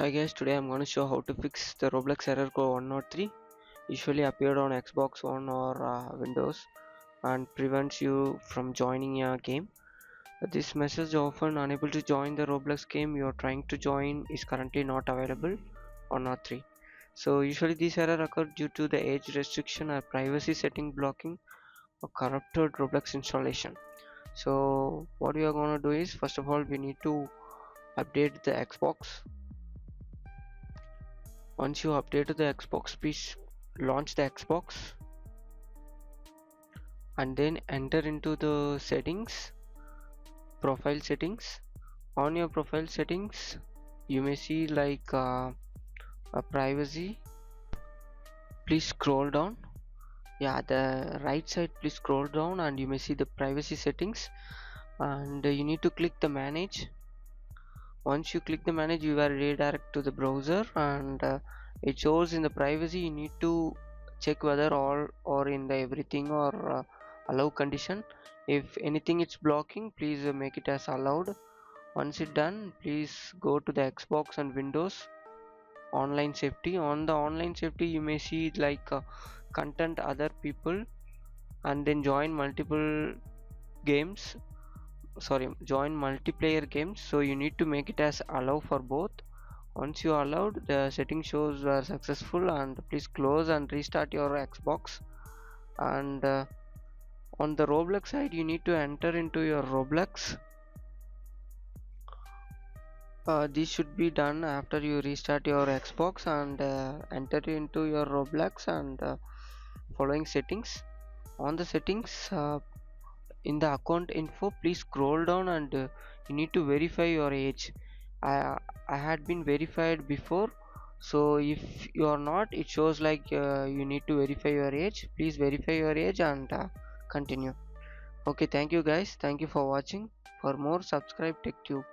Hi guys, today I'm going to show how to fix the Roblox error code 103. Usually appeared on Xbox One or Windows and prevents you from joining a game. This message often unable to join the Roblox game you are trying to join is currently not available on 103. So usually this error occurred due to the age restriction or privacy setting blocking or corrupted Roblox installation. So what we are going to do is, first of all we need to update the Xbox. Once you update the Xbox, please launch the Xbox and then enter into the settings, profile settings. On your profile settings, you may see like a privacy. Please scroll down. Yeah, the right side, please scroll down and you may see the privacy settings, and you need to click the manage. Once you click the manage, you are redirect to the browser, and it shows in the privacy you need to check whether all or in the everything or allow condition. If anything it's blocking, please make it as allowed. Once it done, please go to the Xbox and Windows online safety. On the online safety you may see like content other people, and then join multiple games, sorry, join multiplayer games. So you need to make it as allow for both. Once you allowed, the setting shows were successful, and please close and restart your Xbox. And on the Roblox side, you need to enter into your Roblox. This should be done after you restart your Xbox and enter into your Roblox, and following settings. On the settings, in the account info, please scroll down, and you need to verify your age. I had been verified before, so if you are not, it shows like you need to verify your age. Please verify your age and continue. Okay, thank you guys, thank you for watching. For more, subscribe TechTube.